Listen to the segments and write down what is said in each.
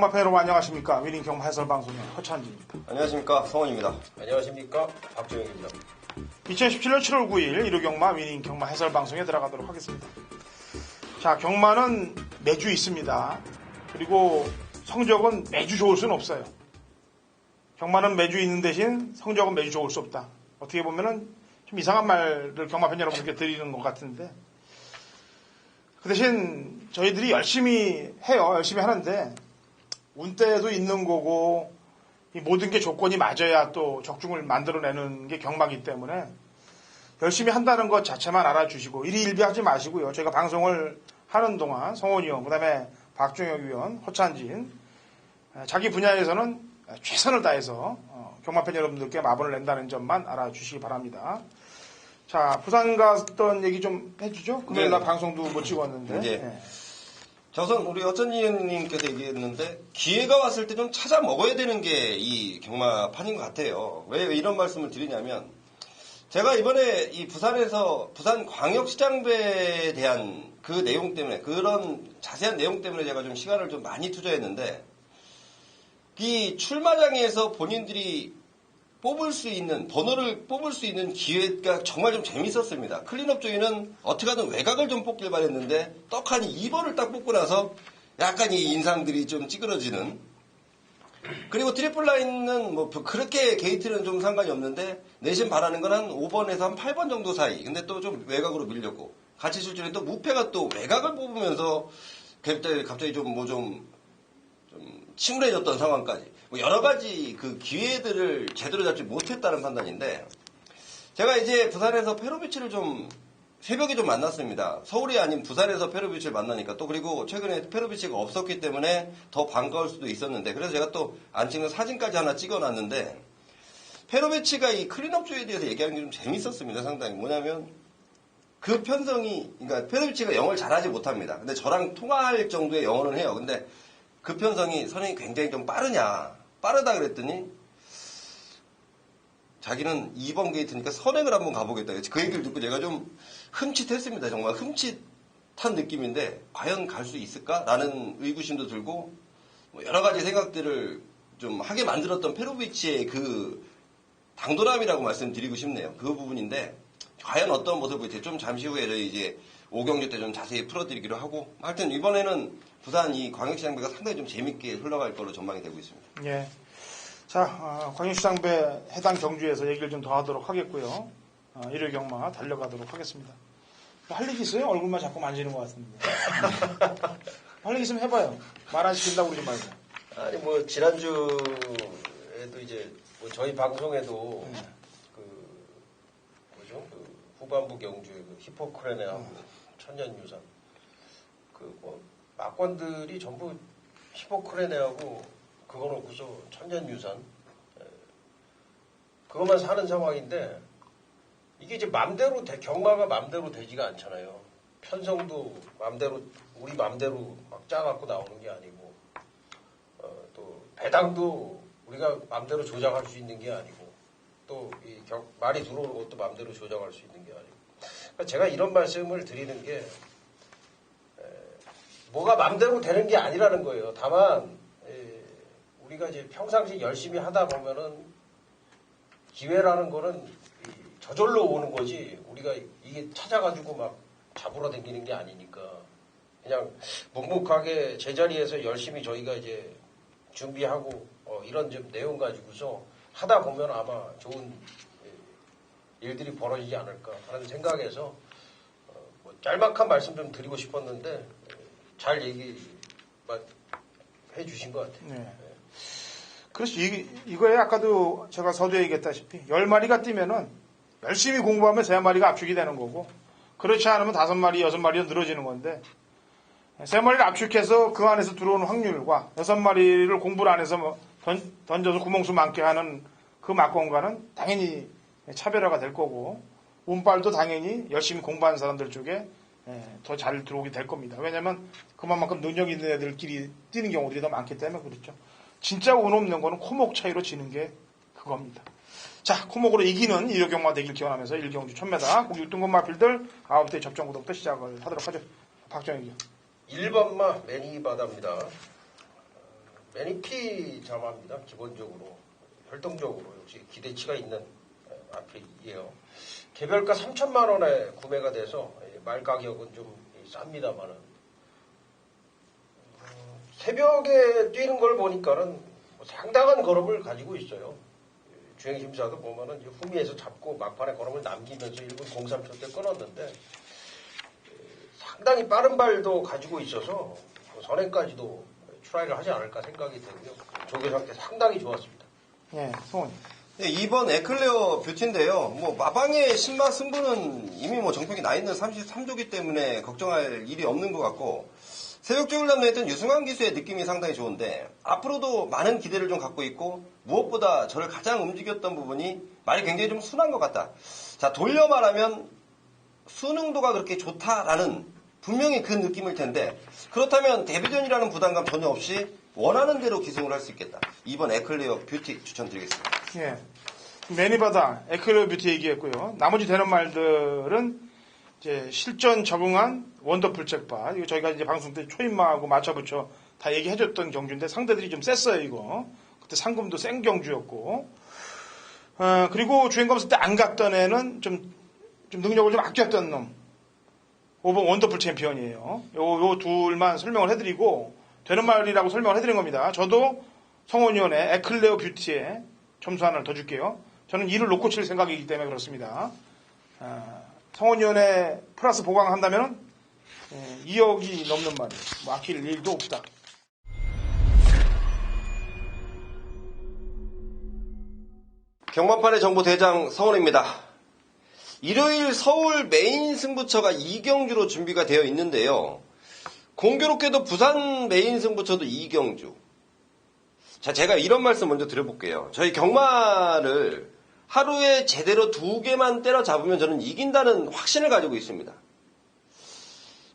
경마팬 여러분 안녕하십니까. 위닝 경마 해설 방송의 허찬진입니다. 안녕하십니까. 성원입니다. 안녕하십니까. 박정혁입니다. 2017년 7월 9일 1호 경마 위닝 경마 해설 방송에 들어가도록 하겠습니다. 자, 경마는 매주 있습니다. 그리고 성적은 매주 좋을 수는 없어요. 경마는 매주 있는 대신 성적은 매주 좋을 수 없다. 어떻게 보면은 좀 이상한 말을 경마팬 여러분께 드리는 것 같은데, 그 대신 저희들이 열심히 해요. 열심히 하는데 운때도 있는 거고 이 모든 게 조건이 맞아야 또 적중을 만들어내는 게 경마이기 때문에 열심히 한다는 것 자체만 알아주시고 일희일비하지 마시고요. 저희가 방송을 하는 동안 성원이 형, 그다음에 박종혁 위원, 허찬진 자기 분야에서는 최선을 다해서 경마팬 여러분들께 마분을 낸다는 점만 알아주시기 바랍니다. 자, 부산 갔던 얘기 좀 해주죠. 금요일날 방송도 못 찍었는데. 네. 우선 우리 어쩐지님께서 얘기했는데 기회가 왔을 때 좀 찾아 먹어야 되는 게 이 경마판인 것 같아요. 왜 이런 말씀을 드리냐면 제가 이번에 이 부산 광역시장배에 대한 그 내용 때문에 그런 자세한 내용 때문에 제가 좀 시간을 좀 많이 투자했는데 이 출마장에서 본인들이 번호를 뽑을 수 있는 기회가 정말 좀 재밌었습니다. 클린업 조이는 어떻게든 외곽을 좀 뽑길 바랬는데 떡하니 2번을 딱 뽑고 나서 약간 이 인상들이 좀 찌그러지는. 그리고 트리플 라인은 뭐 그렇게 게이트는 좀 상관이 없는데 내심 바라는 건 한 5번에서 한 8번 정도 사이. 근데 또 좀 외곽으로 밀렸고 같이 출전에 또 무패가 또 외곽을 뽑으면서 갑자기 좀 침울해졌던 상황까지. 여러 가지 그 기회들을 제대로 잡지 못했다는 판단인데 제가 이제 부산에서 페로비치를 좀 새벽에 좀 만났습니다. 서울이 아닌 부산에서 페로비치를 만나니까 또 그리고 최근에 페로비치가 없었기 때문에 더 반가울 수도 있었는데 그래서 제가 또 안 찍는 사진까지 하나 찍어놨는데 페로비치가 이 클린업조에 대해서 얘기하는 게 좀 재밌었습니다. 상당히 뭐냐면 그 편성이 그러니까 페로비치가 영어를 잘하지 못합니다. 근데 저랑 통화할 정도의 영어는 해요. 근데 그 편성이 선생님이 굉장히 좀 빠르다 그랬더니 자기는 2번 게이트니까 선행을 한번 가보겠다. 그 얘기를 듣고 제가 좀 흠칫했습니다. 정말 흠칫한 느낌인데 과연 갈 수 있을까라는 의구심도 들고 여러 가지 생각들을 좀 하게 만들었던 페로비치의 그 당돌함이라고 말씀드리고 싶네요. 그 부분인데 과연 어떤 모습을 보일지 좀 잠시 후에 저희 이제 5경주 때 좀 자세히 풀어드리기로 하고 하여튼 이번에는 부산 이 광역시장배가 상당히 좀 재밌게 흘러갈 걸로 전망이 되고 있습니다. 예. 자, 광역시장배 해당 경주에서 얘기를 좀 더 하도록 하겠고요. 일요 경마 달려가도록 하겠습니다. 할 얘기 있어요? 얼굴만 자꾸 만지는 것 같은데. 할 얘기 있으면 해봐요. 말 안 시킨다고 그러지 말고. 아니 뭐 지난주에도 이제 뭐 저희 방송에도 그 후반부 경주의 그 히포크레네하고 천년유산 뭐 막권들이 전부 히포크레네하고 그거 놓고서 천년유산 그것만 사는 상황인데 이게 이제 경마가 맘대로 되지가 않잖아요. 편성도 우리 맘대로 막 짜갖고 나오는 게 아니고 또 배당도 우리가 맘대로 조작할 수 있는 게 아니고 또 이 말이 들어오는 것도 맘대로 조작할 수 있는 게 아니고 그러니까 제가 이런 말씀을 드리는 게 뭐가 맘대로 되는 게 아니라는 거예요. 다만 우리가 이제 평상시 열심히 하다 보면은 기회라는 거는 저절로 오는 거지 우리가 이게 찾아가지고 막 잡으러 다니는 게 아니니까 그냥 묵묵하게 제자리에서 열심히 저희가 이제 준비하고 이런 좀 내용 가지고서 하다 보면 아마 좋은 일들이 벌어지지 않을까 하는 생각에서 뭐 짤막한 말씀 좀 드리고 싶었는데 잘 얘기만 해주신 것 같아요. 네. 그래서 이거에 아까도 제가 서두에 얘기했다시피 10마리가 뛰면은 열심히 공부하면 3마리가 압축이 되는 거고 그렇지 않으면 5마리, 6마리로 늘어지는 건데 3마리를 압축해서 그 안에서 들어오는 확률과 6마리를 공부를 안 해서 던져서 구멍수 많게 하는 그 막공과는 당연히 차별화가 될 거고 운빨도 당연히 열심히 공부하는 사람들 쪽에 더 잘 들어오게 될 겁니다. 왜냐하면 그만큼 능력 있는 애들끼리 뛰는 경우들이 더 많기 때문에 그렇죠. 진짜 운 없는 거는 코목 차이로 지는 게 그겁니다. 자, 코목으로 이기는 일요 경마 되길 기원하면서 1경주 1000m 공유 뜬금마필들 9대 접전구도부터 시작을 하도록 하죠. 박정희. 1번마 매니바다입니다. 매니피 자마입니다. 기본적으로 활동적으로 역시 기대치가 있는 마필이에요. 개별가 3천만 원에 구매가 돼서 말 가격은 좀 쌉니다만은 새벽에 뛰는 걸 보니까는 상당한 걸음을 가지고 있어요. 주행심사도 보면은 이제 후미에서 잡고 막판에 걸음을 남기면서 1분 03초 때 끊었는데 상당히 빠른 발도 가지고 있어서 선행까지도 트라이를 하지 않을까 생각이 들고요. 조교 상태 상당히 좋았습니다. 예, 성훈. 네, 이번 에클레어 뷰티인데요. 뭐 마방의 신마 승부는 이미 뭐 정평이 나 있는 33조기 때문에 걱정할 일이 없는 것 같고 새벽쪽을 남내했던 유승환 기수의 느낌이 상당히 좋은데 앞으로도 많은 기대를 좀 갖고 있고 무엇보다 저를 가장 움직였던 부분이 말이 굉장히 좀 순한 것 같다. 자, 돌려 말하면 수능도가 그렇게 좋다라는 분명히 그 느낌일 텐데 그렇다면 데뷔전이라는 부담감 전혀 없이 원하는 대로 기승을 할 수 있겠다. 이번 에클레어 뷰티 추천드리겠습니다. 예. 매니바다, 에클레어 뷰티 얘기했고요. 나머지 되는 말들은 이제 실전 적응한 원더풀 잭바. 이거 저희가 이제 방송 때 초인마하고 맞춰붙여 다 얘기해줬던 경주인데 상대들이 좀 셌어요, 이거. 그때 상금도 센 경주였고. 그리고 주행 검사 때 안 갔던 애는 좀 능력을 좀 아꼈던 놈. 5번 원더풀 챔피언이에요. 요 둘만 설명을 해드리고, 되는 말이라고 설명을 해드린 겁니다. 저도 성원위원회 에클레어 뷰티에 점수 하나를 더 줄게요. 저는 2를 놓고 칠 생각이기 때문에 그렇습니다. 성원위원회 플러스 보강한다면 2억이 넘는 말이에요. 뭐 아낄 일도 없다. 경마판의 정보 대장 성원입니다. 일요일 서울 메인 승부처가 2경주로 준비가 되어 있는데요. 공교롭게도 부산 메인 승부처도 2경주. 자, 제가 이런 말씀 먼저 드려볼게요. 저희 경마를 하루에 제대로 2개만 때려잡으면 저는 이긴다는 확신을 가지고 있습니다.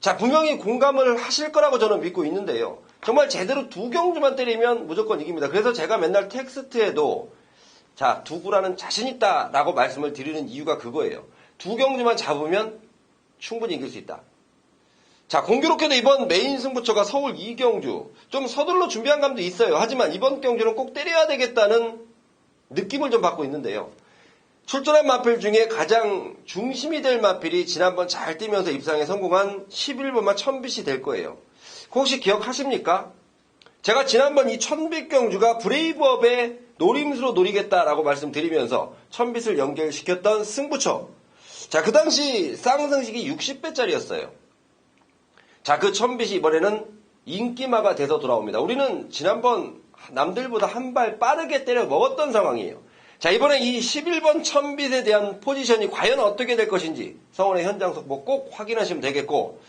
자, 분명히 공감을 하실 거라고 저는 믿고 있는데요. 정말 제대로 2경주만 때리면 무조건 이깁니다. 그래서 제가 맨날 텍스트에도 자, 두구라는 자신 있다라고 말씀을 드리는 이유가 그거예요. 2경주만 잡으면 충분히 이길 수 있다. 자, 공교롭게도 이번 메인 승부처가 서울 2경주. 좀 서둘러 준비한 감도 있어요. 하지만 이번 경주는 꼭 때려야 되겠다는 느낌을 좀 받고 있는데요. 출전한 마필 중에 가장 중심이 될 마필이 지난번 잘 뛰면서 입상에 성공한 11번마 천빛이 될 거예요. 혹시 기억하십니까? 제가 지난번 이 천빛 경주가 브레이브업의 노림수로 노리겠다라고 말씀드리면서 천빛을 연결시켰던 승부처. 자, 그 당시 쌍승식이 60배짜리였어요. 자, 그 천빛이 이번에는 인기마가 돼서 돌아옵니다. 우리는 지난번 남들보다 한 발 빠르게 때려 먹었던 상황이에요. 자, 이번에 이 11번 천빛에 대한 포지션이 과연 어떻게 될 것인지 성원의 현장 속보 꼭 확인하시면 되겠고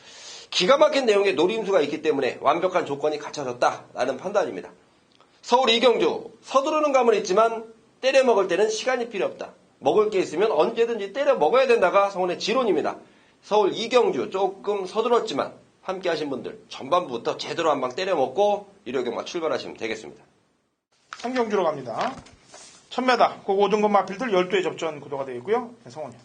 기가 막힌 내용의 노림수가 있기 때문에 완벽한 조건이 갖춰졌다라는 판단입니다. 서울 2경주 서두르는 감은 있지만 때려 먹을 때는 시간이 필요 없다. 먹을 게 있으면 언제든지 때려 먹어야 된다가 성원의 지론입니다. 서울 2경주 조금 서둘렀지만 함께 하신 분들 전반부부터 제대로 한 방 때려 먹고 일요경마 출발하시면 되겠습니다. 3경주로 갑니다. 1000m, 그 5등급 마필들 12회 접전 구도가 되어 있고요. 네, 성원이.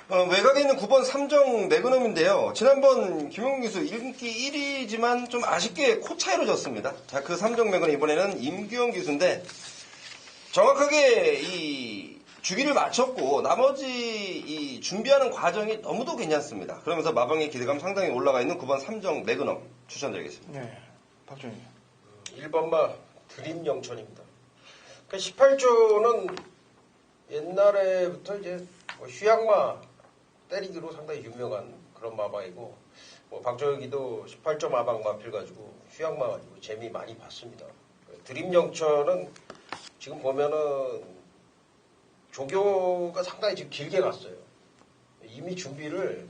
외곽에 있는 9번 삼정 매그넘인데요. 지난번 김용균 기수 인기 1위지만 좀 아쉽게 코 차이로 졌습니다. 자, 그 삼정 매그넘 이번에는 임규영 기수인데 정확하게 이 주기를 맞췄고 나머지 이 준비하는 과정이 너무도 괜찮습니다. 그러면서 마방의 기대감 상당히 올라가 있는 9번 삼정 매그넘 추천드리겠습니다. 네, 박정희. 1번마 드림 영천입니다. 18조는 옛날에부터 이제 휴양마 때리기로 상당히 유명한 그런 마방이고 박정혁이도 18조 마방 마필 가지고 휴양마 가지고 재미 많이 봤습니다. 드림 영천은 지금 보면은 조교가 상당히 지금 길게 갔어요. 이미 준비를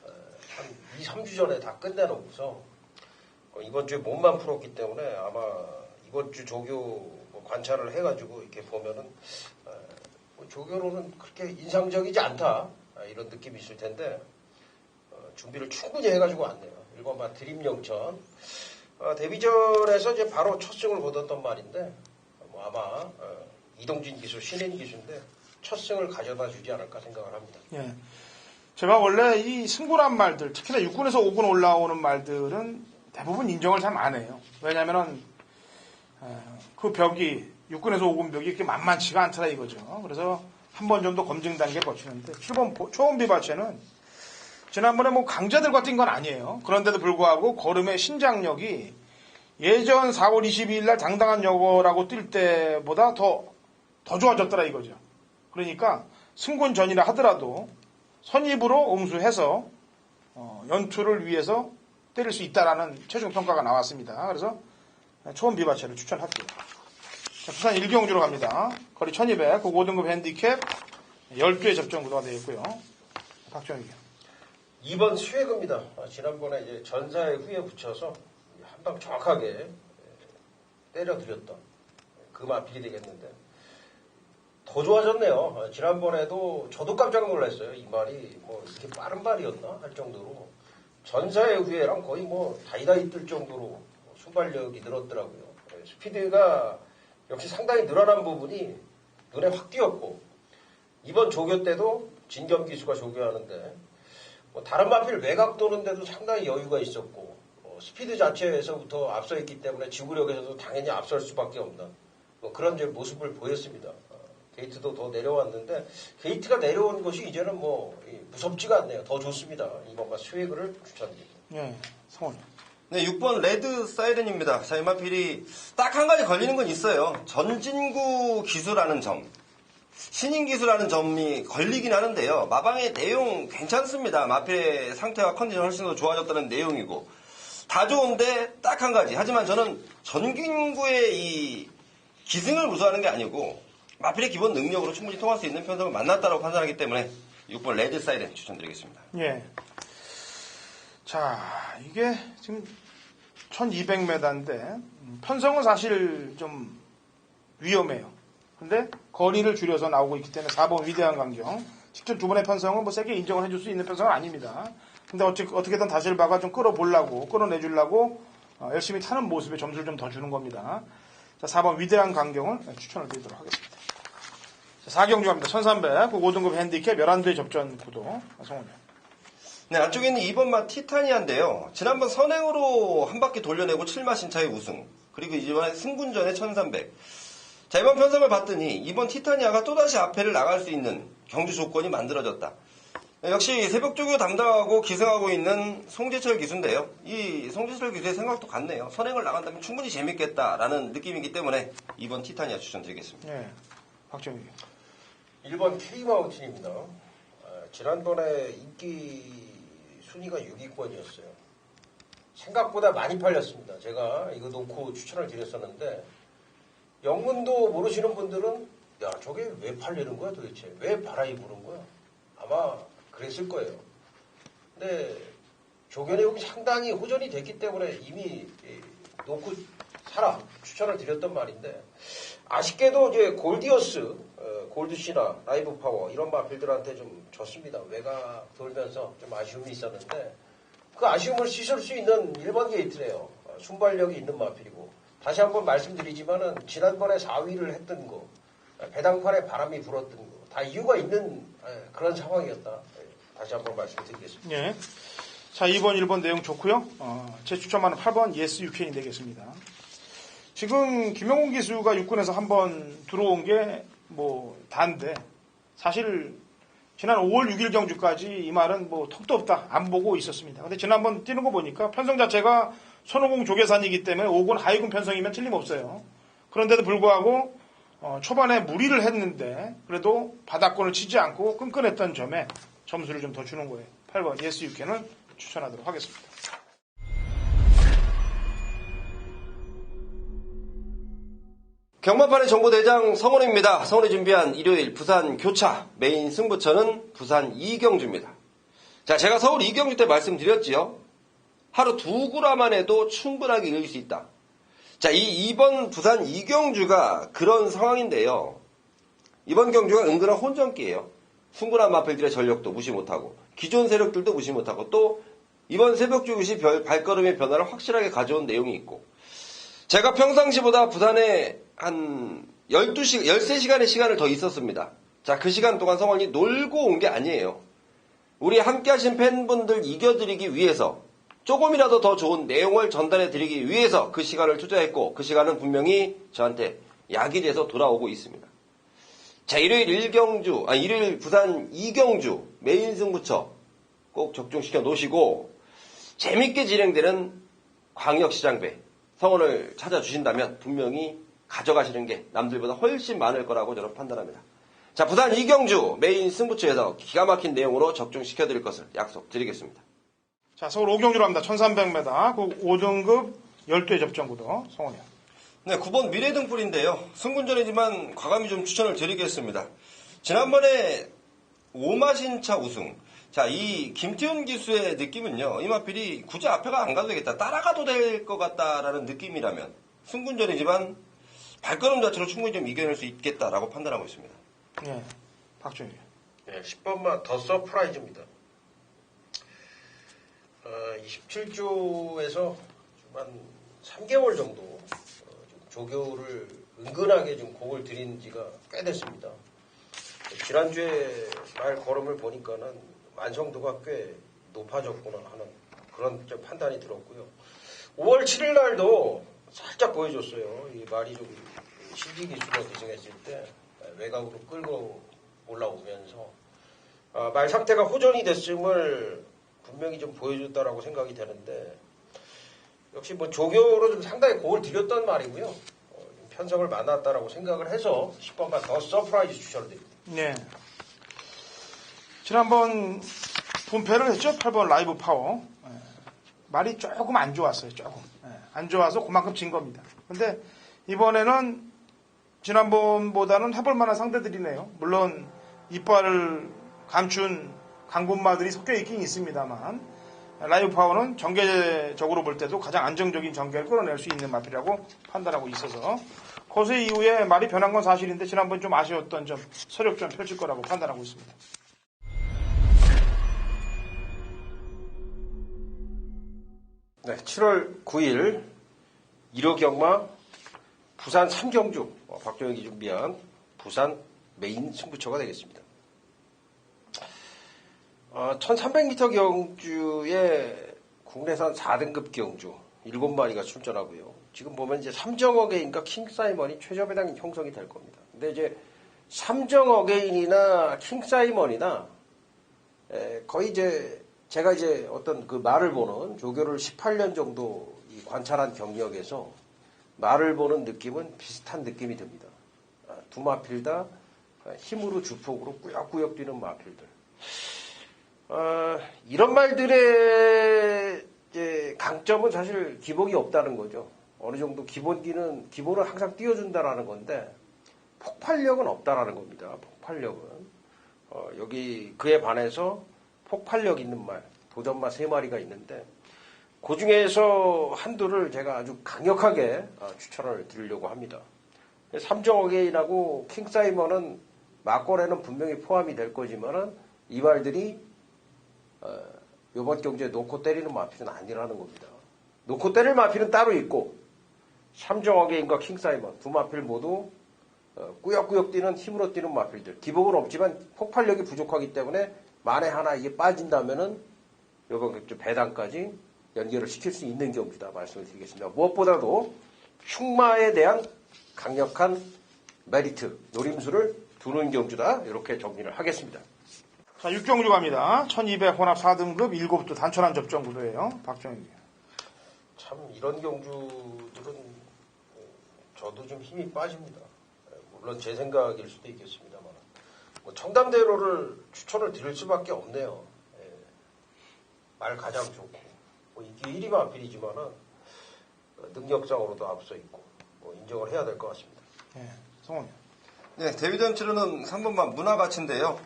한 2, 3주 전에 다 끝내놓고서 이번 주에 몸만 풀었기 때문에 아마 이번 주 조교 관찰을 해가지고 이렇게 보면은 조교로는 그렇게 인상적이지 않다 이런 느낌이 있을 텐데 준비를 충분히 해가지고 왔네요. 1번마 드림 영천 데뷔전에서 이제 바로 첫 승을 거뒀던 말인데 아마 이동진 기수 신인 기수인데 첫 승을 가져다 주지 않을까 생각을 합니다. 예. 제가 원래 이 승부란 말들, 특히나 6군에서 5군 올라오는 말들은 대부분 인정을 잘 안 해요. 왜냐면은 그 벽이 육군에서 5군 벽이 이렇게 만만치가 않더라 이거죠. 그래서 한 번 정도 검증 단계 거치는데 7번 초원 비바체는 지난번에 뭐 강자들과 뛴 건 아니에요. 그런데도 불구하고 걸음의 신장력이 예전 4월 22일 날 당당한 여고라고 뛸 때보다 더 좋아졌더라 이거죠. 그러니까 승군 전이라 하더라도 선입으로 응수해서 연투를 위해서 때릴 수 있다라는 최종 평가가 나왔습니다. 그래서 초원 비바체를 추천할게요. 자, 부산 일경주로 갑니다. 거리 1200, 그 5등급 핸디캡 12의 접전 구도가 되어 있고요. 박정희. 2번 수혜급입니다. 지난번에 이제 전사의 후에 붙여서 한 방 정확하게 때려드렸던 그 마필이 되겠는데 더 좋아졌네요. 지난번에도 저도 깜짝 놀랐어요. 이 말이 뭐 이렇게 빠른 말이었나 할 정도로 전사의 후예랑 거의 뭐 다이다이 뜰 정도로 순발력이 늘었더라고요. 스피드가 역시 상당히 늘어난 부분이 눈에 확 띄었고 이번 조교 때도 진겸 기수가 조교하는데 뭐 다른 마필 외곽 도는데도 상당히 여유가 있었고 스피드 자체에서부터 앞서 있기 때문에 지구력에서도 당연히 앞설 수밖에 없는 뭐 그런 이제 모습을 보였습니다. 게이트도 더 내려왔는데 게이트가 내려온 것이 이제는 뭐 무섭지가 않네요. 더 좋습니다. 이번과 스웨그를 추천드립니다. 예, 성원. 네, 6번 레드 사이렌입니다. 자, 이 마필이 딱 한 가지 걸리는 건 있어요. 전진구 기수라는 점. 신인 기수라는 점이 걸리긴 하는데요. 마방의 내용 괜찮습니다. 마필의 상태와 컨디션 훨씬 더 좋아졌다는 내용이고. 다 좋은데 딱 한 가지. 하지만 저는 전진구의 이 기승을 무서워하는 게 아니고 마필의 기본 능력으로 충분히 통할 수 있는 편성을 만났다고 판단하기 때문에 6번 레드 사이렌 추천드리겠습니다. 예. 자, 이게 지금 1200m인데 편성은 사실 좀 위험해요. 근데 거리를 줄여서 나오고 있기 때문에 4번 위대한 강경. 직접 두 번의 편성은 뭐 세게 인정을 해줄 수 있는 편성은 아닙니다. 근데 어떻게든 다실바가 좀 끌어내주려고 열심히 타는 모습에 점수를 좀 더 주는 겁니다. 자, 4번 위대한 강경을 추천을 드리도록 하겠습니다. 자, 4경주 갑니다. 1300, 5등급 핸디캡 11대 접전 구도. 성훈이. 네, 안쪽에 있는 2번 마 티타니아인데요. 지난번 선행으로 한 바퀴 돌려내고 7마 신차의 우승. 그리고 이번에 승군전에 1300. 자, 이번 편성을 봤더니 이번 티타니아가 또다시 앞에를 나갈 수 있는 경주 조건이 만들어졌다. 역시 새벽조교 담당하고 기승하고 있는 송재철 기수인데요. 이 송재철 기수의 생각도 같네요. 선행을 나간다면 충분히 재밌겠다라는 느낌이기 때문에 이번 티타니아 추천드리겠습니다. 네, 박정희. 1번 K마운틴입니다. 지난번에 인기 순위가 6위권이었어요. 생각보다 많이 팔렸습니다. 제가 이거 놓고 추천을 드렸었는데 영문도 모르시는 분들은 야 저게 왜 팔리는 거야 도대체? 왜 바라이 부는 거야? 아마 그랬을 거예요. 근데 조교 내용이 상당히 호전이 됐기 때문에 이미 놓고 사라 추천을 드렸던 말인데 아쉽게도 이제 골디어스, 골드시나 라이브 파워 이런 마필들한테 좀 졌습니다. 외곽 돌면서 좀 아쉬움이 있었는데 그 아쉬움을 씻을 수 있는 1번 게이트래요. 순발력이 있는 마필이고 다시 한번 말씀드리지만은 지난번에 4위를 했던 거 배당판에 바람이 불었던 거 다 이유가 있는 그런 상황이었다. 다시 한번 말씀드리겠습니다. 예. 자, 2번, 1번 내용 좋고요. 제 추천만은 8번 예스 유캔이 되겠습니다. 지금 김영훈 기수가 육군에서 한번 들어온 게 뭐 다인데 사실 지난 5월 6일 경주까지 이 말은 뭐 턱도 없다 안 보고 있었습니다. 근데 지난번 뛰는 거 보니까 편성 자체가 손오공 조계산이기 때문에 5군 하위군 편성이면 틀림없어요. 그런데도 불구하고 초반에 무리를 했는데 그래도 바닥권을 치지 않고 끈끈했던 점에 점수를 좀 더 주는 거예요. 8번 예스 유캔을 추천하도록 하겠습니다. 경마판의 정보대장 성원입니다. 성원이 준비한 일요일 부산 교차 메인 승부처는 부산 이경주입니다. 자, 제가 서울 이경주 때 말씀드렸지요. 하루 2구라만 해도 충분하게 이길 수 있다. 자, 이번 부산 이경주가 그런 상황인데요. 이번 경주가 은근한 혼전기예요. 승군한 마필들의 전력도 무시 못하고 기존 세력들도 무시 못하고 또 이번 새벽주굿이 발걸음의 변화를 확실하게 가져온 내용이 있고 제가 평상시보다 부산에 한 13시간의 시간을 더 있었습니다. 자, 그 시간 동안 성원이 놀고 온 게 아니에요. 우리 함께 하신 팬분들 이겨드리기 위해서 조금이라도 더 좋은 내용을 전달해 드리기 위해서 그 시간을 투자했고 그 시간은 분명히 저한테 약이 돼서 돌아오고 있습니다. 자, 일요일 부산 2경주 메인 승부처 꼭 적중시켜 놓으시고 재밌게 진행되는 광역시장배 성원을 찾아주신다면 분명히 가져가시는 게 남들보다 훨씬 많을 거라고 저는 판단합니다. 자, 부산 2경주 메인 승부처에서 기가 막힌 내용으로 적중시켜 드릴 것을 약속드리겠습니다. 자, 서울 5경주로 합니다. 1300m, 그 5등급 12회 접전구도 성원이요. 네, 9번 미래등불인데요. 승군전이지만 과감히 좀 추천을 드리겠습니다. 지난번에 오마신차 우승. 자, 이 김태훈 기수의 느낌은요. 이 마필이 굳이 앞에가 안 가도 되겠다. 따라가도 될 것 같다라는 느낌이라면 승군전이지만 발걸음 자체로 충분히 좀 이겨낼 수 있겠다라고 판단하고 있습니다. 예, 박준희. 네, 10번만 더 서프라이즈입니다. 27조에서 한 3개월 정도 좀 조교를 은근하게 좀 곡을 들인 지가 꽤 됐습니다. 지난주에 말 걸음을 보니까는 완성도가 꽤 높아졌구나 하는 그런 좀 판단이 들었고요. 5월 7일 날도 살짝 보여줬어요. 이 말이 좀 신지 기수가 기승했을 때 외곽으로 끌고 올라오면서 말 상태가 호전이 됐음을 분명히 좀 보여줬다라고 생각이 되는데 역시 뭐 조교로 좀 상당히 곡을 들였단 말이고요. 편성을 만났다라고 생각을 해서 10번만 더 서프라이즈 추천을 드립니다. 네. 지난번 분패를 했죠. 8번 라이브 파워. 말이 조금 안 좋았어요. 조금. 안 좋아서 그만큼 진 겁니다. 근데 이번에는 지난번보다는 해볼 만한 상대들이네요. 물론 이빨을 감춘 강군마들이 섞여 있긴 있습니다만 라이브 파워는 전개적으로 볼 때도 가장 안정적인 전개를 끌어낼 수 있는 마필이라고 판단하고 있어서 거세 이후에 말이 변한 건 사실인데 지난번 좀 아쉬웠던 점 서력 좀 펼칠 거라고 판단하고 있습니다. 네, 7월 9일 1호 경마 부산 3경주 박종혁이 준비한 부산 메인 승부처가 되겠습니다. 1300m 경주에 국내산 4등급 경주 7마리가 출전하고요. 지금 보면 이제 삼정어게인과 킹사이먼이 최저배당 형성이 될 겁니다. 근데 이제 삼정어게인이나 킹사이먼이나 거의 이제 제가 이제 어떤 그 말을 보는 조교를 18년 정도 관찰한 경력에서 말을 보는 느낌은 비슷한 느낌이 듭니다. 두 마필 다 힘으로 주폭으로 꾸역꾸역 뛰는 마필들. 이런 말들의 이제 강점은 사실 기복이 없다는 거죠. 어느 정도 기본을 항상 띄워준다라는 건데 폭발력은 없다라는 겁니다. 폭발력은 여기 그에 반해서 폭발력 있는 말, 도전마 3마리가 있는데 그 중에서 한두를 제가 아주 강력하게 추천을 드리려고 합니다. 삼정어게인하고 킹사이먼은 막권에는 분명히 포함이 될 거지만은 이 말들이 이번 경주에 놓고 때리는 마필은 아니라는 겁니다. 놓고 때릴 마필은 따로 있고 삼정어게인과 킹사이먼 두 마필 모두 꾸역꾸역 뛰는 힘으로 뛰는 마필들. 기복은 없지만 폭발력이 부족하기 때문에 만에 하나 이게 빠진다면은 이번 경주 배당까지 연결을 시킬 수 있는 경주다 말씀을 드리겠습니다. 무엇보다도 흉마에 대한 강력한 메리트, 노림수를 두는 경주다. 이렇게 정리를 하겠습니다. 자, 6경주 갑니다. 1200 혼합 4등급 7도 단촐한 접전 구도예요. 박정희. 참 이런 경주들은 저도 좀 힘이 빠집니다. 물론 제 생각일 수도 있겠습니다만 뭐 청담대로를 추천을 드릴 수밖에 없네요. 말 가장 좋고 뭐 이게 1위 마필이지만은 능력상으로도 앞서 있고 뭐 인정을 해야 될 것 같습니다. 네, 성훈이. 네, 데뷔전치로는 3번만 문화가치인데요.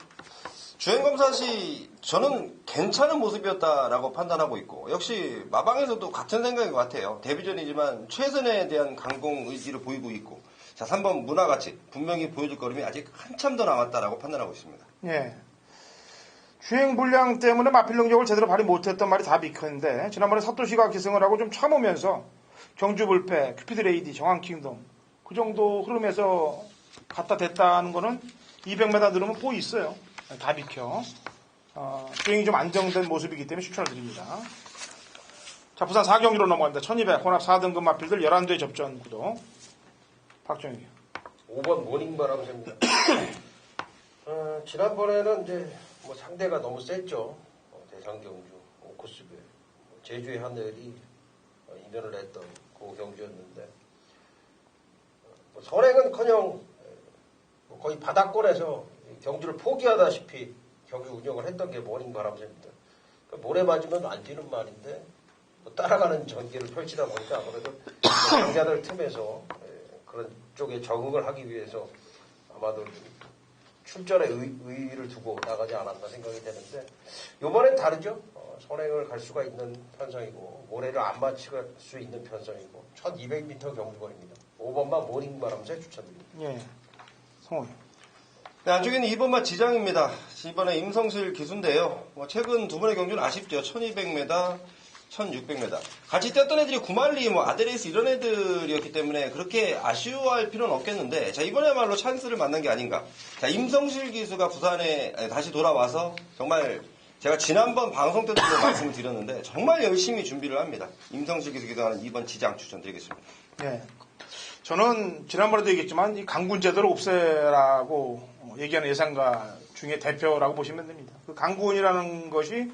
주행검사 시 저는 괜찮은 모습이었다라고 판단하고 있고 역시 마방에서도 같은 생각인 것 같아요. 데뷔전이지만 최선에 대한 강공 의지를 보이고 있고 자 3번 문화가치 분명히 보여줄 걸음이 아직 한참 더 남았다라고 판단하고 있습니다. 예. 주행 불량 때문에 마필 능력을 제대로 발휘 못했던 말이 다 비켰는데 지난번에 사토시가 기승을 하고 좀 참으면서 경주불패, 큐피드 레이디, 정한킹동 그 정도 흐름에서 갖다 댔다는 거는 200m 늘으면 또 있어요. 다 비켜. 주행이 좀 안정된 모습이기 때문에 추천을 드립니다. 자, 부산 4경기로 넘어갑니다. 1200 혼합 4등급 마필들 11대 접전 구도. 박정희. 5번 모닝바람새입니다. 지난번에는 이제 뭐 상대가 너무 셌죠. 대상 경주, 오코스배, 제주의 하늘이 이변을 했던 그 경주였는데 선행은커녕 거의 바닥권에서 경주를 포기하다시피 경주 운영을 했던 게 모닝바람새입니다. 모래 맞으면 안 뛰는 말인데 따라가는 전개를 펼치다 보니까 아무래도 강자들 틈에서 그런 쪽에 적응을 하기 위해서 아마도 출전에 의의를 두고 나가지 않았나 생각이 되는데 이번엔 다르죠. 선행을 갈 수가 있는 편성이고 모래를 안 맞출 수 있는 편성이고 1200m 경주거리입니다. 5번만 모닝바람새 추천드립니다. 예. 성호. 네, 안쪽에는 2번마 지장입니다. 이번에 임성실 기수인데요. 최근 두 번의 경주는 아쉽죠. 1200m, 1600m. 같이 뛰었던 애들이 구말리, 아데레이스 이런 애들이었기 때문에 그렇게 아쉬워할 필요는 없겠는데, 자, 이번에야말로 찬스를 만난 게 아닌가. 자, 임성실 기수가 부산에 다시 돌아와서 정말 제가 지난번 방송 때도 말씀을 드렸는데 정말 열심히 준비를 합니다. 임성실 기수 기동하는 2번 지장 추천드리겠습니다. 예. 저는 지난번에도 얘기했지만 이 강군 제도를 없애라고 얘기하는 예상가 중에 대표라고 보시면 됩니다. 그 강군이라는 것이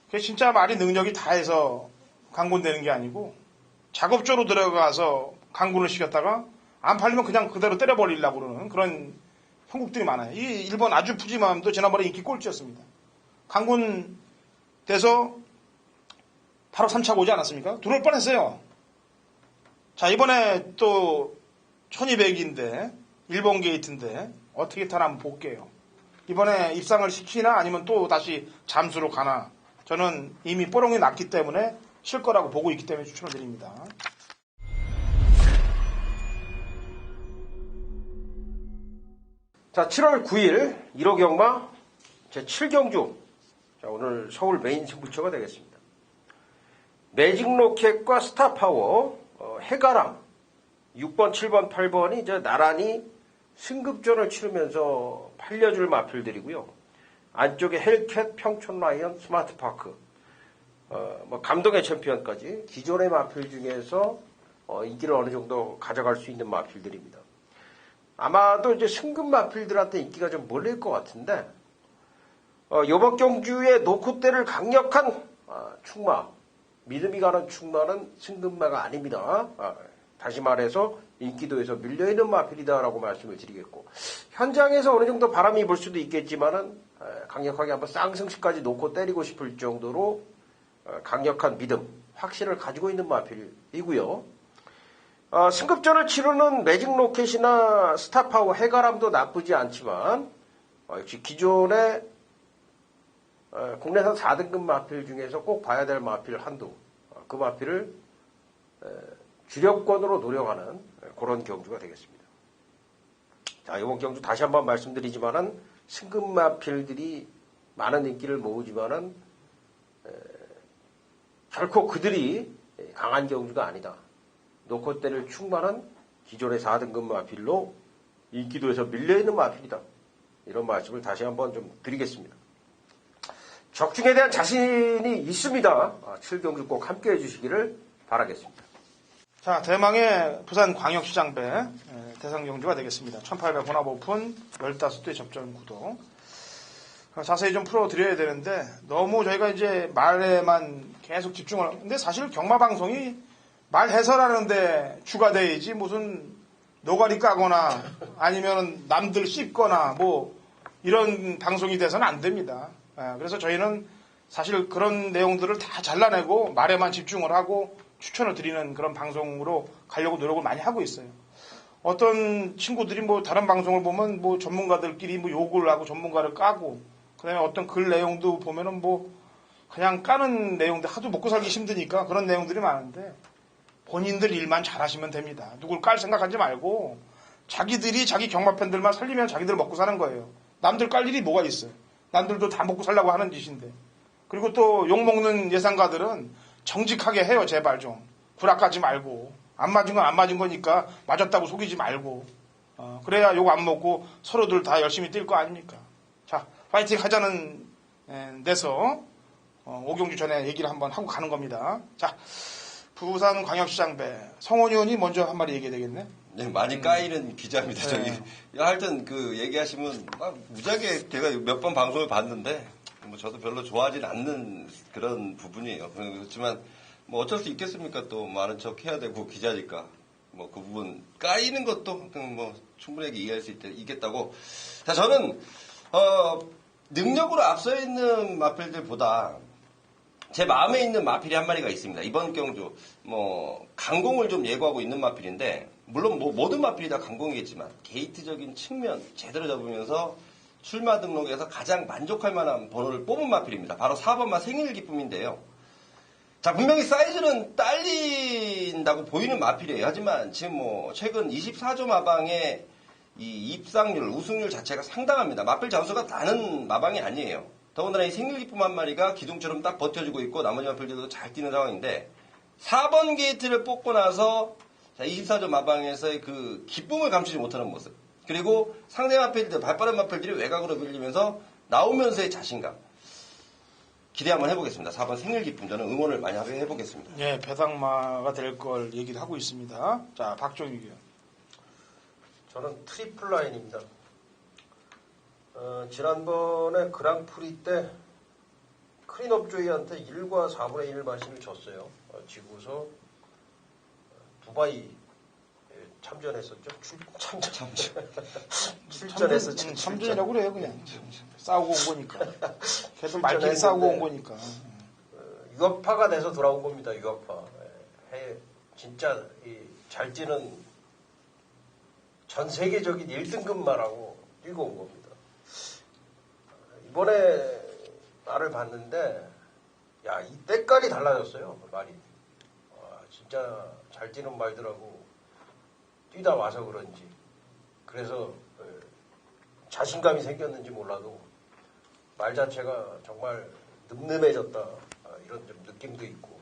그게 진짜 말이 능력이 다해서 강군되는 게 아니고 작업조로 들어가서 강군을 시켰다가 안 팔리면 그냥 그대로 때려버리려고 그러는 그런 형국들이 많아요. 이 일본 아주 푸지맘도 지난번에 인기 꼴찌였습니다. 강군 돼서 바로 3차가 오지 않았습니까? 들어올 뻔했어요. 자, 이번에 또 1200인데 일본 게이트인데 어떻게 타나 한번 볼게요. 이번에 입상을 시키나 아니면 또 다시 잠수로 가나. 저는 이미 뽀롱이 났기 때문에 쉴 거라고 보고 있기 때문에 추천을 드립니다. 자, 7월 9일 1호 경마 제7경주. 자, 오늘 서울 메인 승부처가 되겠습니다. 매직로켓과 스타파워, 해가람 6번, 7번, 8번이 이제 나란히 승급전을 치르면서 팔려줄 마필들이고요. 안쪽에 헬캣, 평촌라이언, 스마트파크, 감동의 챔피언까지 기존의 마필 중에서 인기를 어느 정도 가져갈 수 있는 마필들입니다. 아마도 이제 승급 마필들한테 인기가 좀 몰릴 것 같은데, 이번 경주의 노코대를 강력한 충마, 믿음이 가는 충마는 승급마가 아닙니다. 다시 말해서 인기도에서 밀려있는 마필이다라고 말씀을 드리겠고, 현장에서 어느 정도 바람이 불 수도 있겠지만은 강력하게 한번 쌍승시까지 놓고 때리고 싶을 정도로 강력한 믿음, 확신을 가지고 있는 마필이고요. 승급전을 치르는 매직로켓이나 스타파워, 해가람도 나쁘지 않지만 역시 기존의 국내산 4등급 마필 중에서 꼭 봐야 될 마필 한두, 그 마필을 주력권으로 노려가는 그런 경주가 되겠습니다. 자, 이번 경주 다시 한번 말씀드리지만은 승급 마필들이 많은 인기를 모으지만은 결코 그들이 강한 경주가 아니다. 노코대를 충만한 기존의 4등급 마필로 인기도에서 밀려있는 마필이다. 이런 말씀을 다시 한번 좀 드리겠습니다. 적중에 대한 자신이 있습니다. 7경주 꼭 함께 해주시기를 바라겠습니다. 자, 대망의 부산 광역시장배 대상 경주가 되겠습니다. 1800 혼합 오픈 15대 접전 구도. 자세히 좀 풀어드려야 되는데 너무 저희가 이제 말에만 계속 집중을 근데 사실 경마방송이 말 해설하는데 주가 돼야지 무슨 노가리 까거나 아니면 남들 씹거나 뭐 이런 방송이 돼서는 안 됩니다. 그래서 저희는 사실 그런 내용들을 다 잘라내고 말에만 집중을 하고 추천을 드리는 그런 방송으로 가려고 노력을 많이 하고 있어요. 어떤 친구들이 뭐 다른 방송을 보면 뭐 전문가들끼리 뭐 욕을 하고 전문가를 까고 그다음에 어떤 글 내용도 보면은 뭐 그냥 까는 내용들 하도 먹고 살기 힘드니까 그런 내용들이 많은데 본인들 일만 잘하시면 됩니다. 누굴 깔 생각하지 말고 자기들이 자기 경마 팬들만 살리면 자기들 먹고 사는 거예요. 남들 깔 일이 뭐가 있어요. 남들도 다 먹고 살려고 하는 짓인데. 그리고 또 욕먹는 예상가들은 정직하게 해요. 제발 좀. 구락하지 말고. 안 맞은 건 안 맞은 거니까 맞았다고 속이지 말고. 그래야 욕 안 먹고 서로들 다 열심히 뛸 거 아닙니까. 자, 파이팅 하자는 데서 오경주 전에 얘기를 한번 하고 가는 겁니다. 자, 부산광역시장배 성원 의원이 먼저 한 마디 얘기해야 되겠네. 네, 많이 까이는 기자입니다. 저기 네. 하여튼 그 얘기하시면 막 무지하게 제가 몇 번 방송을 봤는데 뭐 저도 별로 좋아하진 않는 그런 부분이에요. 그렇지만 뭐 어쩔 수 있겠습니까? 또 많은 척 해야 되고 기자니까 뭐 그 부분 까이는 것도 그냥 뭐 충분하게 이해할 수 있겠다고. 자, 저는 능력으로 앞서 있는 마필들보다 제 마음에 있는 마필이 한 마리가 있습니다. 이번 경주 뭐 강공을 좀 예고하고 있는 마필인데 물론 뭐 모든 마필이 다 강공이겠지만 게이트적인 측면 제대로 잡으면서 출마 등록에서 가장 만족할 만한 번호를 뽑은 마필입니다. 바로 4번마 생일 기쁨인데요. 자, 분명히 사이즈는 딸린다고 보이는 마필이에요. 하지만 지금 뭐 최근 24조 마방의 이 입상률, 우승률 자체가 상당합니다. 마필 장수가 나는 마방이 아니에요. 더군다나 이 생일 기쁨 한 마리가 기둥처럼 딱 버텨주고 있고 나머지 마필들도 잘 뛰는 상황인데 4번 게이트를 뽑고 나서 24조 마방에서의 그 기쁨을 감추지 못하는 모습, 그리고 상대 마필들, 발빠른 마필들이 외곽으로 밀리면서 나오면서의 자신감, 기대 한번 해보겠습니다. 4번 생일 기쁨 저는 응원을 많이 해보겠습니다. 네, 배당마가 될 걸 얘기를 하고 있습니다. 자, 박종익 의원. 저는 트리플 라인입니다. 지난번에 그랑프리 때 크린업조이한테 1과 4분의 1 마신을 졌어요. 지고서 두바이 참전했었죠. 출전했었죠. 참전이라고 그래요, 그냥. 싸우고 온 거니까. 계속 말끼리 싸우고 온 거니까. 유학파가 돼서 돌아온 겁니다. 유학파. 진짜 잘 뛰는 전 세계적인 1등급마라고 뛰고 온 겁니다. 이번에 말을 봤는데 야, 이 때깔이 달라졌어요. 말이. 와, 진짜 잘 뛰는 말들하고 뛰다 와서 그런지, 그래서 자신감이 생겼는지 몰라도 말 자체가 정말 늠름해졌다, 이런 좀 느낌도 있고,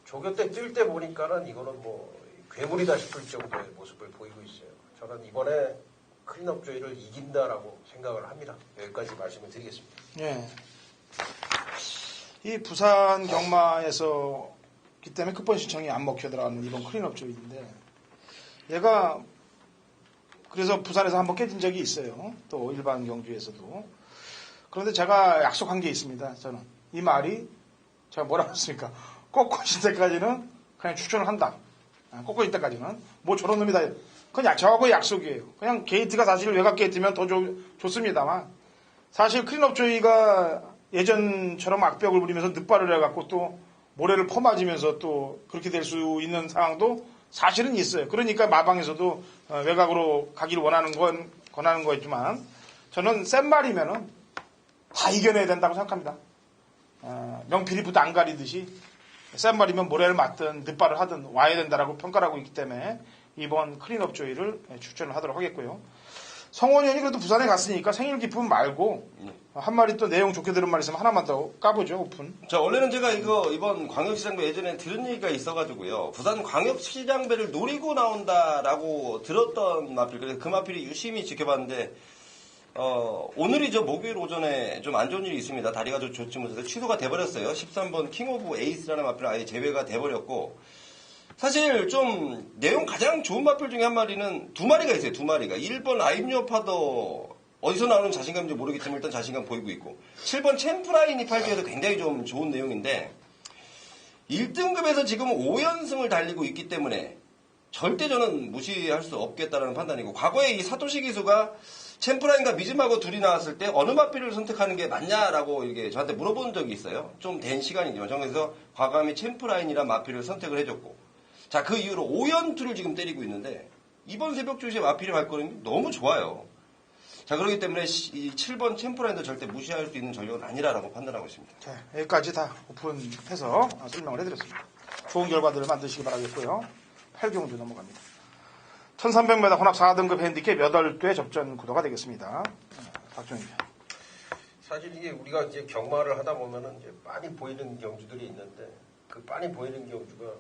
조교 때 뛸 때 보니까는 이거는 뭐 괴물이다 싶을 정도의 모습을 보이고 있어요. 저는 이번에 크린업조이를 이긴다라고 생각을 합니다. 여기까지 말씀을 드리겠습니다. 예. 이 부산 경마에서기 때문에 급번 신청이 안 먹혀 들어가는 이번 클린업조인데, 얘가 그래서 부산에서 한번 깨진 적이 있어요. 또 일반 경주에서도. 그런데 제가 약속한 게 있습니다. 저는 이 말이 제가 뭐라고 했습니까? 꺾어질 때까지는 그냥 추천을 한다. 꺾어질 때까지는 뭐 저런 놈이다. 그냥 저하고의 약속이에요. 그냥 게이트가 사실 외곽 게이트면 더 좋습니다만, 사실 클린업조이가 예전처럼 악벽을 부리면서 늑발을 해갖고 또 모래를 퍼맞으면서 또 그렇게 될 수 있는 상황도 사실은 있어요. 그러니까 마방에서도 외곽으로 가기를 권하는 거였지만, 저는 센 말이면은 다 이겨내야 된다고 생각합니다. 명필이 부도 안 가리듯이 센 말이면 모래를 맞든 늑발을 하든 와야 된다라고 평가를 하고 있기 때문에 이번 클린업조이를 추천을 하도록 하겠고요. 성원 의원이 그래도 부산에 갔으니까 생일 기쁨 말고 한 마리 또 내용 좋게 들은 말 있으면 하나만 더 까보죠. 오픈. 자, 원래는 제가 이번 광역시장배 예전에 들은 얘기가 있어가지고요. 부산 광역시장배를 노리고 나온다라고 들었던 마필, 그래서 그 마필이 유심히 지켜봤는데, 오늘이죠. 목요일 오전에 좀 안 좋은 일이 있습니다. 다리가 좀 좋지 못해서 취소가 돼버렸어요. 13번 킹 오브 에이스라는 마필은 아예 제외가 돼버렸고, 사실 좀 내용 가장 좋은 마필 중에 한 마리는 두 마리가 있어요. 두 마리가. 1번 아임요 파더 어디서 나오는 자신감인지 모르겠지만 일단 자신감 보이고 있고, 7번 챔프라인이 팔기에서 굉장히 좀 좋은 내용인데 1등급에서 지금 5연승을 달리고 있기 때문에 절대 저는 무시할 수 없겠다라는 판단이고, 과거에 이 사토시 기수가 챔프라인과 미즈마고 둘이 나왔을 때 어느 마필을 선택하는 게 맞냐라고 이게 저한테 물어본 적이 있어요. 좀 된 시간이지만 저는 그래서 과감히 챔프라인이란 마필을 선택을 해줬고, 자, 그 이후로 5연투를 지금 때리고 있는데 이번 새벽 조시의 마필의 발걸음이 너무 좋아요. 자, 그렇기 때문에 이 7번 챔프라인도 절대 무시할 수 있는 전력은 아니라고 판단하고 있습니다. 자, 여기까지 다 오픈해서 설명을 해드렸습니다. 좋은 결과들을 만드시기 바라겠고요. 8경주 넘어갑니다. 1300m 혼합 4등급 핸디캡 8대 접전 구도가 되겠습니다. 박종희. 사실 이게 우리가 이제 경마를 하다 보면은 이제 빤히 보이는 경주들이 있는데, 그 빤히 보이는 경주가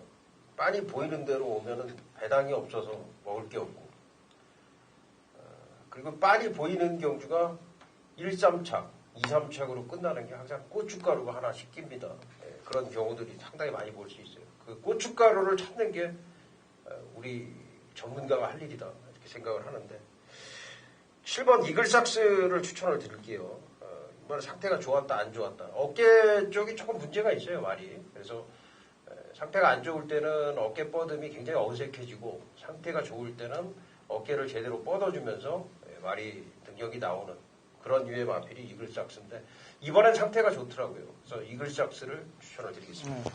빤히 보이는 대로 오면은 배당이 없어서 먹을 게 없고, 그리고 빤히 보이는 경주가 1, 3차, 2, 3착으로 끝나는 게 항상 고춧가루가 하나씩 낍니다. 예, 그런 경우들이 상당히 많이 볼 수 있어요. 그 고춧가루를 찾는 게 우리 전문가가 할 일이다 이렇게 생각을 하는데 7번 이글삭스를 추천을 드릴게요. 이번에 상태가 좋았다 안 좋았다. 어깨 쪽이 조금 문제가 있어요 말이. 그래서 상태가 안 좋을 때는 어깨 뻗음이 굉장히 어색해지고 상태가 좋을 때는 어깨를 제대로 뻗어주면서 말이 능력이 나오는 그런 유의 마필이 이글삭스인데 이번엔 상태가 좋더라고요. 그래서 이글삭스를 추천을 드리겠습니다.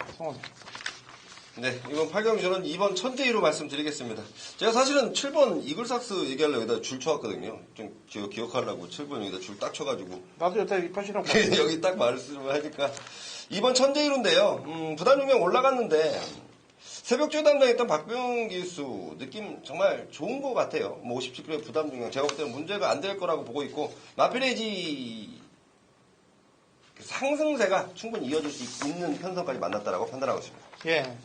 네, 이번 8경 저는 2번 천재희로 말씀드리겠습니다. 제가 사실은 7번 이글삭스 얘기하려고 여기다 줄 쳐왔거든요. 좀 기억하려고 7번 여기다 줄 딱 쳐가지고. 나도 여태 표시라고. 여기 딱 말씀을 하니까. 2번 천재희로인데요. 부담 용량 올라갔는데 새벽주 담당했던 박병 기수 느낌 정말 좋은 것 같아요. 뭐 57kg 부담 중량 제가 볼 때는 문제가 안 될 거라고 보고 있고 마피레이지 상승세가 충분히 이어질 수 있는 편성까지 만났다라고 판단하고 있습니다. 예.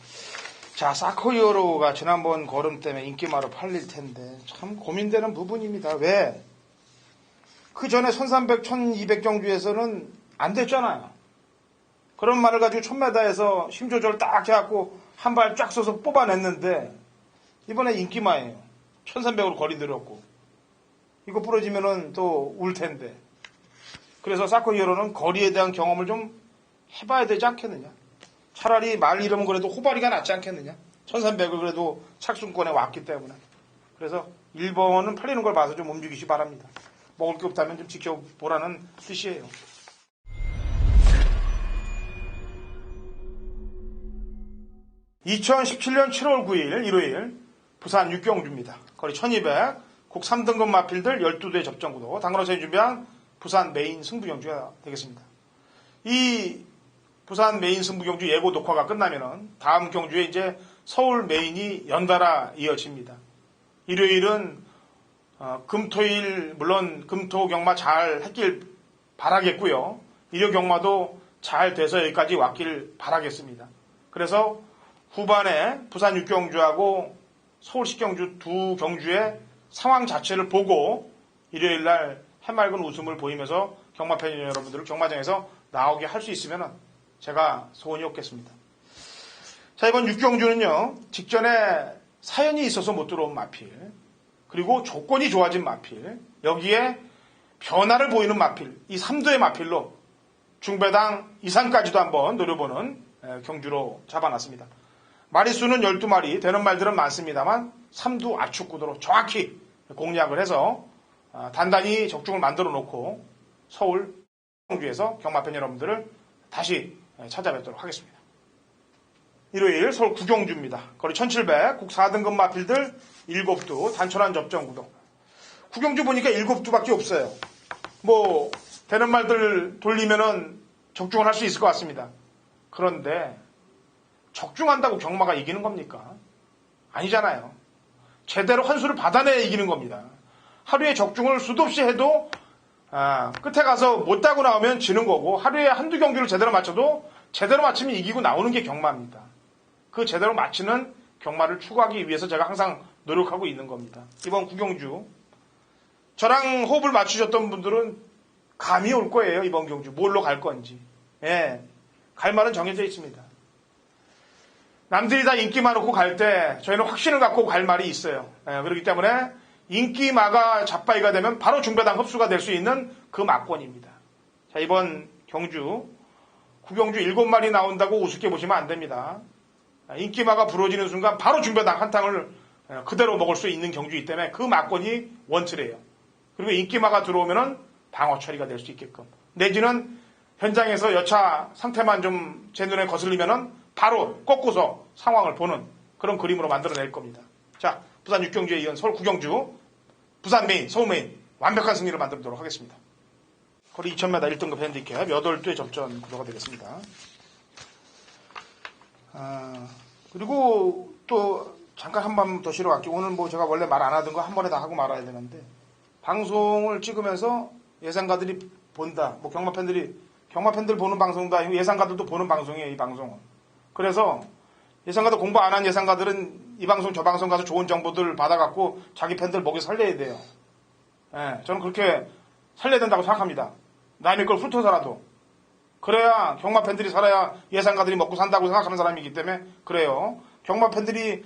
자, 사코이어로가 지난번 걸음 때문에 인기마로 팔릴 텐데 참 고민되는 부분입니다. 왜? 그 전에 1300, 1200 경주에서는 안 됐잖아요. 그런 말을 가지고 1000m에서 힘 조절 딱 해갖고 한 발 쫙 써서 뽑아냈는데 이번에 인기마예요. 1300으로 거리 늘었고 이거 부러지면은 또 울 텐데 그래서 사코이어로는 거리에 대한 경험을 좀 해봐야 되지 않겠느냐. 차라리 말 이름은 그래도 호바리가 낫지 않겠느냐. 1300을 그래도 착순권에 왔기 때문에. 그래서 1번은 팔리는 걸 봐서 좀 움직이시 바랍니다. 먹을 게 없다면 좀 지켜보라는 뜻이에요. (2017년 7월 9일) 일요일 부산 육경주입니다. 거리 1200, 국 3등급 마필들 12대 접전구도 당근호선이 준비한 부산 메인 승부경주가 되겠습니다. 이 부산 메인 승부경주 예고 녹화가 끝나면은 다음 경주에 이제 서울 메인이 연달아 이어집니다. 일요일은 금토일 물론 금토 경마 잘 했길 바라겠고요. 일요 경마도 잘 돼서 여기까지 왔길 바라겠습니다. 그래서 후반에 부산 육경주하고 서울시 경주 두 경주의 상황 자체를 보고 일요일날 해맑은 웃음을 보이면서 경마 팬 여러분들을 경마장에서 나오게 할 수 있으면 제가 소원이 없겠습니다. 자, 이번 육경주는요, 직전에 사연이 있어서 못 들어온 마필, 그리고 조건이 좋아진 마필, 여기에 변화를 보이는 마필, 이 3도의 마필로 중배당 이상까지도 한번 노려보는 경주로 잡아놨습니다. 마리수는 12마리, 되는 말들은 많습니다만 3두 압축구도로 정확히 공략을 해서 단단히 적중을 만들어 놓고 서울 경주에서 경마팬 여러분들을 다시 찾아뵙도록 하겠습니다. 일요일 서울 구경주입니다. 거리 1700, 국 4등급 마필들 7두 단촐한 접전구도. 구경주 보니까 7두밖에 없어요. 뭐 되는 말들 돌리면은 적중을 할 수 있을 것 같습니다. 그런데 적중한다고 경마가 이기는 겁니까? 아니잖아요. 제대로 한 수를 받아내야 이기는 겁니다. 하루에 적중을 수도 없이 해도 끝에 가서 못 따고 나오면 지는 거고 하루에 한두 경기를 제대로 맞춰도 제대로 맞추면 이기고 나오는 게 경마입니다. 그 제대로 맞추는 경마를 추구하기 위해서 제가 항상 노력하고 있는 겁니다. 이번 구경주 저랑 호흡을 맞추셨던 분들은 감이 올 거예요. 이번 경주 뭘로 갈 건지. 예, 갈 말은 정해져 있습니다. 남들이 다 인기마 놓고 갈 때 저희는 확신을 갖고 갈 말이 있어요. 예, 그렇기 때문에 인기마가 잡바이가 되면 바로 중배당 흡수가 될 수 있는 그 막권입니다. 자, 이번 경주 구경주 7마리 나온다고 우습게 보시면 안 됩니다. 인기마가 부러지는 순간 바로 중배당 한탕을 그대로 먹을 수 있는 경주이기 때문에 그 막권이 원칙이에요. 그리고 인기마가 들어오면은 방어 처리가 될 수 있게끔 내지는 현장에서 여차 상태만 좀 제 눈에 거슬리면은 바로 꺾고서 상황을 보는 그런 그림으로 만들어낼 겁니다. 자, 부산 육경주에 이은 서울 구경주, 부산 메인, 서울 메인 완벽한 승리를 만들도록 하겠습니다. 거리 2000m 1등급 핸디캡 8대 접전 구도가 되겠습니다. 그리고 또 잠깐 한 번 더 쉬러 갈게요. 오늘 뭐 제가 원래 말 안 하던 거 한 번에 다 하고 말아야 되는데 방송을 찍으면서 예상가들이 본다. 뭐 경마팬들 보는 방송도 아니고 예상가들도 보는 방송이에요. 이 방송은. 그래서 예상가도 공부 안 한 예상가들은 이 방송 저 방송 가서 좋은 정보들 받아갖고 자기 팬들 먹여 살려야 돼요. 예, 저는 그렇게 살려야 된다고 생각합니다. 남의 걸 훑어서라도. 그래야 경마 팬들이 살아야 예상가들이 먹고 산다고 생각하는 사람이기 때문에 그래요. 경마 팬들이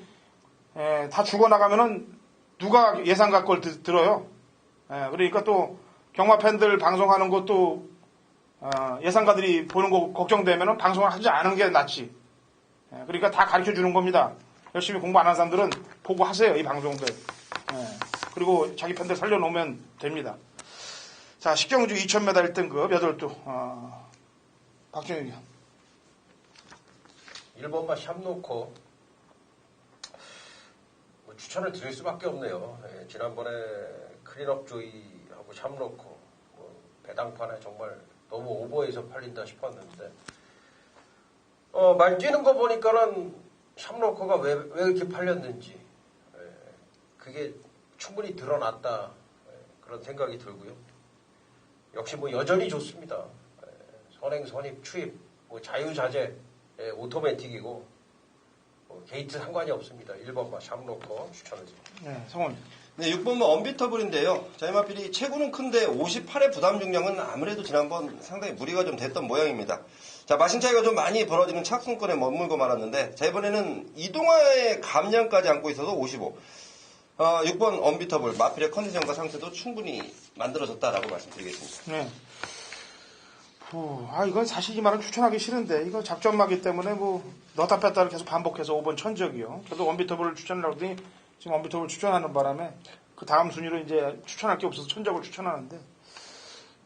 다 죽어나가면은 누가 예상가 걸 들어요. 그러니까 또 경마 팬들 방송하는 것도 예상가들이 보는 거 걱정되면은 방송을 하지 않은 게 낫지. 그러니까 다 가르쳐 주는 겁니다. 열심히 공부 안 한 사람들은 보고 하세요, 이 방송들. 그리고 자기 팬들 살려놓으면 됩니다. 자, 식경주 2000m 1등급 8두. 박준혁 의원. 1번마 샵놓고 추천을 드릴 수밖에 없네요. 지난번에 클린업 조이하고 샵놓고 배당판에 정말 너무 오버해서 팔린다 싶었는데 말 뛰는 거 보니까는 샵놓고가 왜 이렇게 팔렸는지 그게 충분히 드러났다 그런 생각이 들고요. 역시 여전히 좋습니다. 선행, 선입, 추입, 자유자재, 오토매틱이고 게이트 상관이 없습니다. 1번마 샵놓고 추천을 드립니다. 네, 성원. 네, 6번마 언비터블인데요. 자이마필이 체구는 큰데 58의 부담 중량은 아무래도 지난번 상당히 무리가 좀 됐던 모양입니다. 자, 마신 차이가 좀 많이 벌어지는 착순권에 머물고 말았는데, 자, 이번에는 이동화의 감량까지 안고 있어서 55. 6번 언비터블, 마필의 컨디션과 상태도 충분히 만들어졌다라고 말씀드리겠습니다. 네. 이건 사실 이 말은 추천하기 싫은데, 이거 작전마기 때문에 넣다 뺐다를 계속 반복해서 5번 천적이요. 저도 언비터블을 추천하려고 했더니, 지금 언비터블 추천하는 바람에, 그 다음 순위로 이제 추천할 게 없어서 천적을 추천하는데,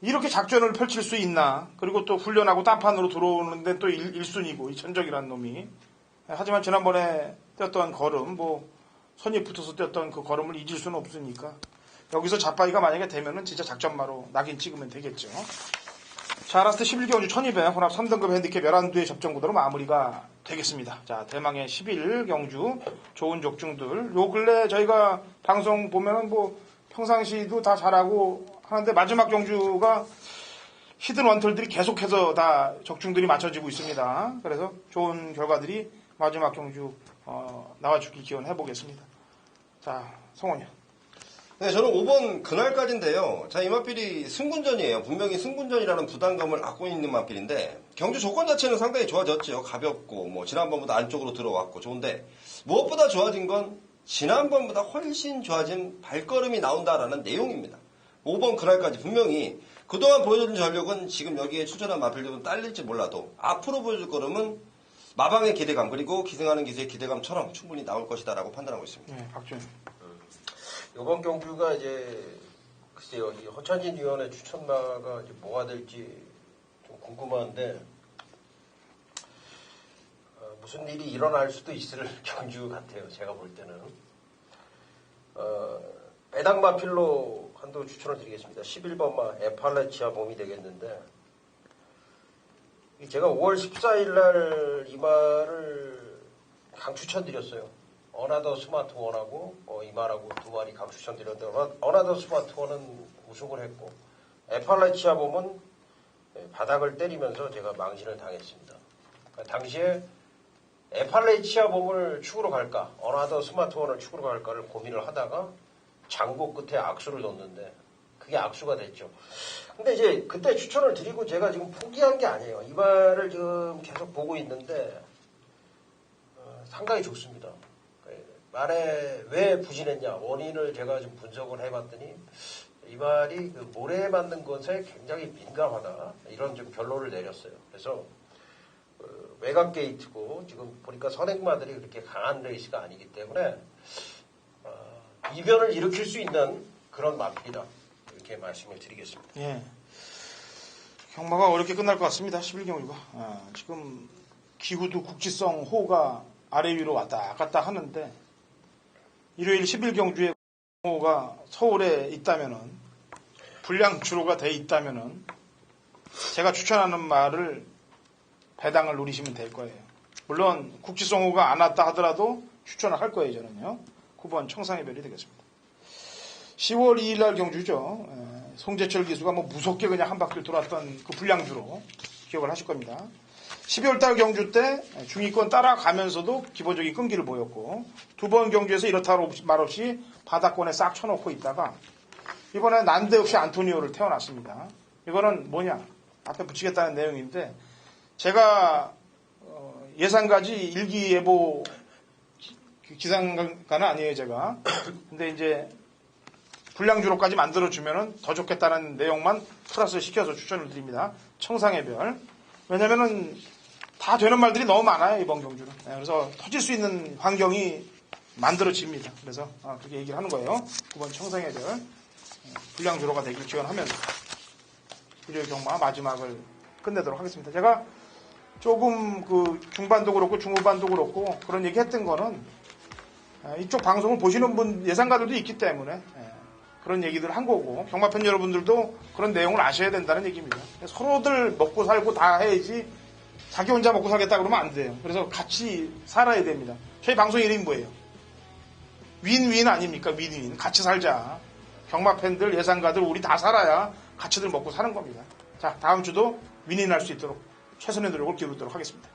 이렇게 작전을 펼칠 수 있나? 그리고 또 훈련하고 딴판으로 들어오는데 또 1순위고, 이 천적이라는 놈이. 하지만 지난번에 뛰었던 걸음, 선이 붙어서 뛰었던 그 걸음을 잊을 수는 없으니까, 여기서 자빠이가 만약에 되면은 진짜 작전마로 낙인 찍으면 되겠죠. 자, 라스트 11경주 1200 혼합 3등급 핸디캡 11두의 접전 구도로 마무리가 되겠습니다. 자, 대망의 11경주 좋은 족중들. 요 근래 저희가 방송 보면은 평상시도 다 잘하고 하는데 마지막 경주가 히든 원털들이 계속해서 다 적중들이 맞춰지고 있습니다. 그래서 좋은 결과들이 마지막 경주 나와주길 기원해 보겠습니다. 자, 성원이요. 네, 저는 5번 그날까지인데요. 자, 이 마필이 승군전이에요. 분명히 승군전이라는 부담감을 갖고 있는 마필인데 경주 조건 자체는 상당히 좋아졌죠. 가볍고 지난번보다 안쪽으로 들어왔고 좋은데 무엇보다 좋아진 건 지난번보다 훨씬 좋아진 발걸음이 나온다라는 내용입니다. 5번 그날까지 분명히 그동안 보여준 전력은 지금 여기에 출전한 마필들은 딸릴지 몰라도 앞으로 보여줄 걸음은 마방의 기대감 그리고 기승하는 기수의 기대감처럼 충분히 나올 것이다라고 판단하고 있습니다. 네, 박준영. 이번 경주가 글쎄요, 이 허찬진 위원의 추천마가 뭐가 될지 좀 궁금한데, 무슨 일이 일어날 수도 있을 경주 같아요, 제가 볼 때는. 배당마필로 한도 추천을 드리겠습니다. 11번마 에팔레치아 몸이 되겠는데, 제가 5월 14일 날 이 말을 강추천드렸어요. 어나더 스마트원하고 이말하고 두 마리 강추천드렸는데 어나더 스마트원은 우승을 했고 에팔레치아 봄은 바닥을 때리면서 제가 망신을 당했습니다. 당시에 에팔레치아 봄을 축으로 갈까 어나더 스마트원을 축으로 갈까를 고민을 하다가 장고 끝에 악수를 놓는데 그게 악수가 됐죠. 근데 이제 그때 추천을 드리고 제가 지금 포기한 게 아니에요. 이 말을 지금 계속 보고 있는데 상당히 좋습니다. 말에 왜 부진했냐 원인을 제가 좀 분석을 해봤더니 이 말이 모래에 맞는 것에 굉장히 민감하다 이런 좀 결론을 내렸어요. 그래서 외곽 게이트고 지금 보니까 선행마들이 그렇게 강한 레이스가 아니기 때문에 이변을 일으킬 수 있는 그런 마필이다 이렇게 말씀을 드리겠습니다. 예. 경마가 어렵게 끝날 것 같습니다. 11경주가. 지금 기후도 국지성 호우가 아래 위로 왔다 갔다 하는데 일요일 11경주에 호우가 서울에 있다면은 불량주로가 돼 있다면은 제가 추천하는 말을 배당을 노리시면 될 거예요. 물론 국지성 호우가 안 왔다 하더라도 추천을 할 거예요. 저는요. 9번 청상의 별이 되겠습니다. 10월 2일 날 경주죠. 송재철 기수가 무섭게 그냥 한 바퀴를 돌았던 그 불량주로 기억을 하실 겁니다. 12월 달 경주 때 중위권 따라가면서도 기본적인 끈기를 보였고 두 번 경주에서 이렇다 말없이 바닥권에 싹 쳐놓고 있다가 이번에 난데없이 안토니오를 태워놨습니다. 이거는 뭐냐? 앞에 붙이겠다는 내용인데 제가 예상가지 일기예보 기상가는 아니에요, 제가. 근데 이제 불량주로까지 만들어주면은 더 좋겠다는 내용만 플러스 시켜서 추천을 드립니다. 청상해별. 왜냐면은 다 되는 말들이 너무 많아요, 이번 경주는. 그래서 터질 수 있는 환경이 만들어집니다. 그래서 그렇게 얘기를 하는 거예요. 9번 청상해별. 불량주로가 되길 기원하면서 일요일 경마 마지막을 끝내도록 하겠습니다. 제가 조금 그 중반도 그렇고 중후반도 그렇고 그런 얘기 했던 거는 이쪽 방송을 보시는 분 예상가들도 있기 때문에 그런 얘기들 한 거고 경마팬 여러분들도 그런 내용을 아셔야 된다는 얘기입니다. 서로들 먹고 살고 다 해야지 자기 혼자 먹고 살겠다 그러면 안 돼요. 그래서 같이 살아야 됩니다. 저희 방송 이름이 뭐예요? 윈윈 아닙니까? 윈윈. 같이 살자. 경마팬들 예상가들 우리 다 살아야 같이들 먹고 사는 겁니다. 자, 다음 주도 윈윈할 수 있도록 최선의 노력을 기울이도록 하겠습니다.